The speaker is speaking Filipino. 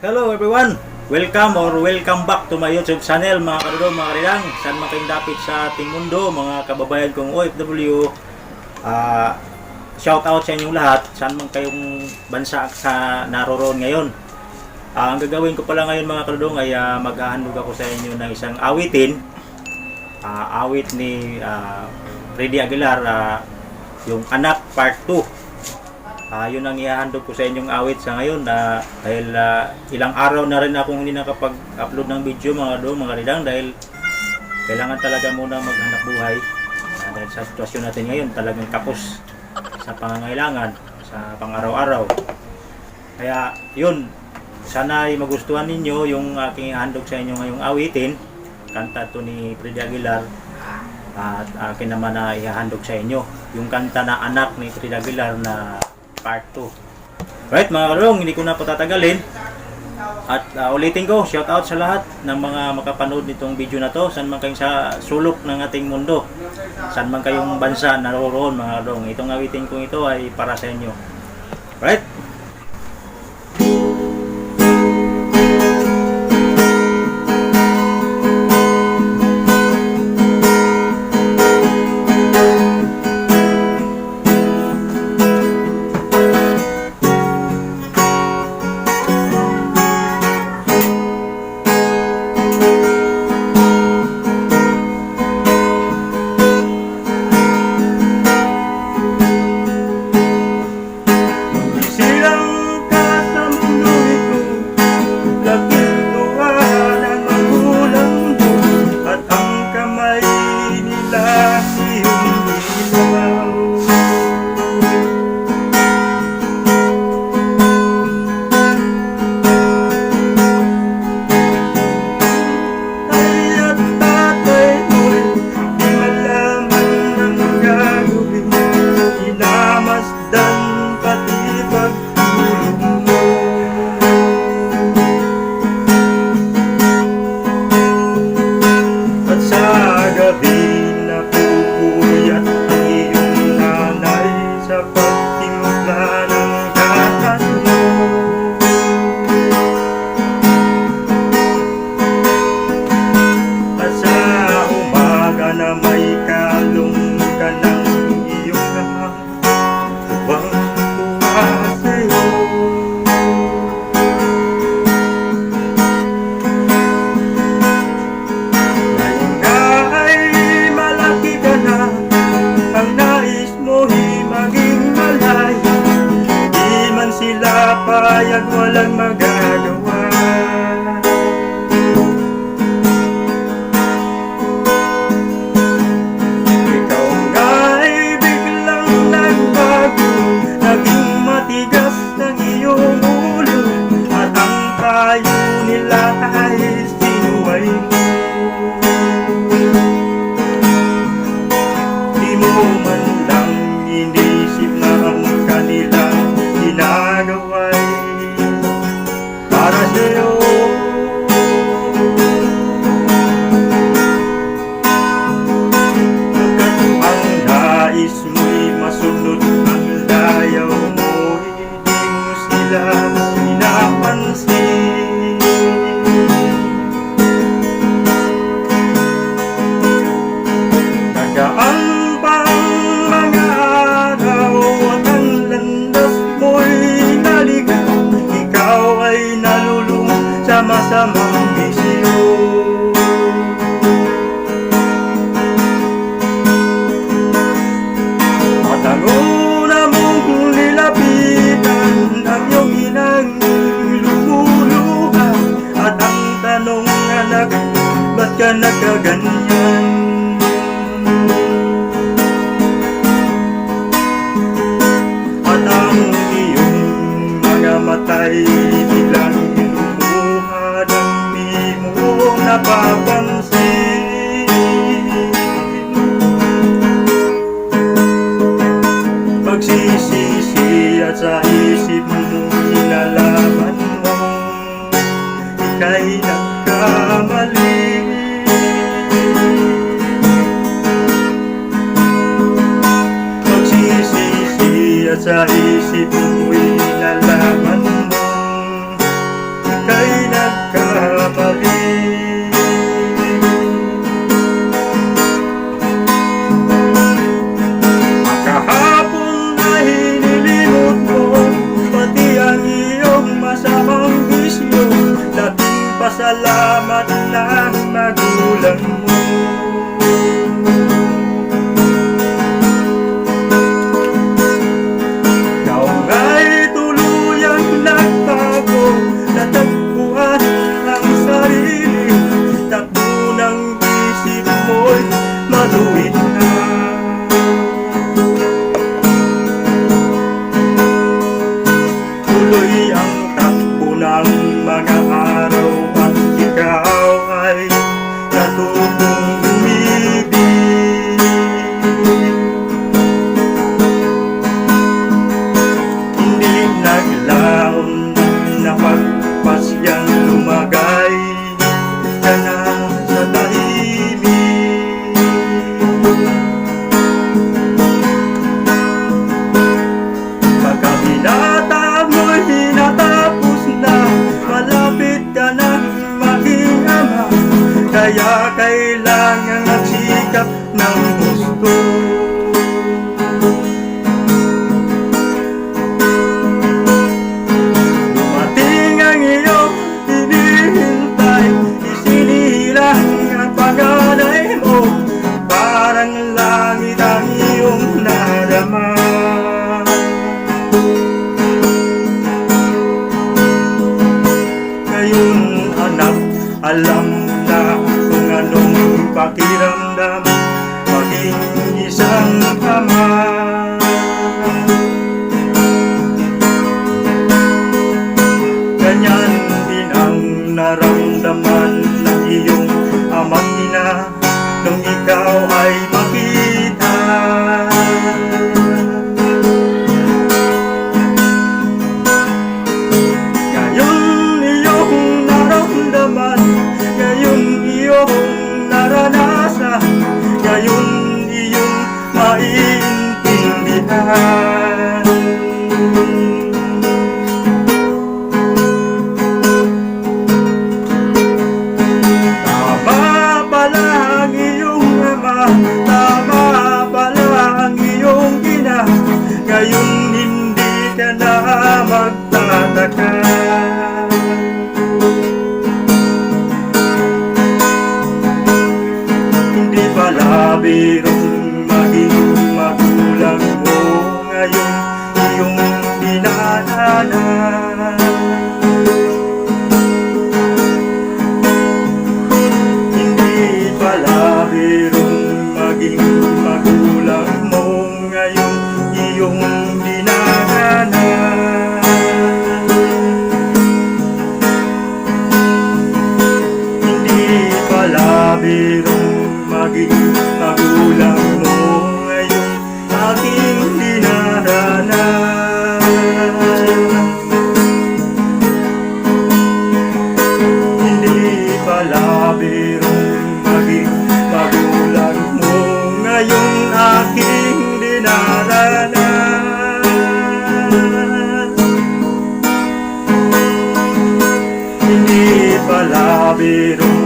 Hello everyone! Welcome back to my YouTube channel mga kadudong, mga karidang. Saan man kayong dapit sa ating mundo, mga kababayan kong OFW. Shout out sa inyong lahat, saan man kayong bansa sa naroroon ngayon. Ang gagawin ko pala ngayon mga kadudong ay maghahandog ako sa inyo ng isang awitin. Awit ni Freddy Aguilar, yung Anak Part 2. Yun ang ihahandog ko sa inyong awit sa ngayon dahil ilang araw na rin akong hindi nakapag-upload ng video mga karidang dahil kailangan talaga muna maghanap buhay dahil sa sitwasyon natin ngayon talagang kapos sa pangangailangan sa pang-araw-araw. Kaya yun, sana ay magustuhan ninyo yung aking ihahandog sa inyo ngayong awitin, kanta to ni Freddy Aguilar, at akin naman na ihahandog sa inyo yung kanta na Anak ni Freddy Aguilar na Part 2. Right mga kalong, hindi ko na patatagalin. At ulitin ko, shout out sa lahat ng mga makapanood nitong video na to. Saan man kayong sa sulok ng ating mundo, saan man kayong bansa naroroon mga kalong, itong awitin kong ito ay para sa inyo. Right? Payag walang magagawa. Ikaw nga'y biglang nagbago, naging matigas ng iyong ulo, at ang payo nila ay sinuway mo. Di mo man lang inisip na ang kanilang ginagawa para sa'yo. Hanggat ang nais mo'y masunod ang layaw mo, hindi mo sila pinapansin. Nagaan pa ang mga araw at ang landas mo'y naligaw, ikaw ay nalulung sa masamang bisyo. At ang una mong nilapitan, ang iyong inang lumuluhan, at ang tanong, anak, ba't ka nagkaganyan? At ang iyong mga matay biglang lumuha ng di mo napapansin. Pagsisisi at sa isip mo nilalaman mo, ika'y nagkamali. Pagsisisi at sa isip mo'y nilalaman mo, ika'y tuwid na. Tuloy ang takbo ng mga araw at ikaw ay natutong umibig. Hindi naglaon na pagpasyang lumagay ka na sa tahimik. Pagkabinata mo'y natapos na, malapit ka nang maging ama, kaya kailangan magsikap ng gusto. Dumating ang iyong hinihintay, isinilang ang panganay mo, parang langit ang iyong nadama. Ngayon anak, alam na kung anong pakiramdam maging isang ama. Ganyan din ang naramdaman ng iyong ama't ina nung ikaw ay makita. Ngayon iyong naramdaman, ngayon iyong naranasan, ngayon iyong maiintindihan. Tama pala ang iyong ama, tama pala ang iyong ina, ngayon hindi ka na magtataka. Hindi pala birong maging magulang mo, ngayon iyong dinadaanan. Hindi pala birong maging magulang mo, ngayon iyong dinadaanan. Hindi pala birong maging magulang mo, ngayon aking dinaranan. Hindi pala birong maging magulang mo, ngayon aking dinaranan. Hindi pala birong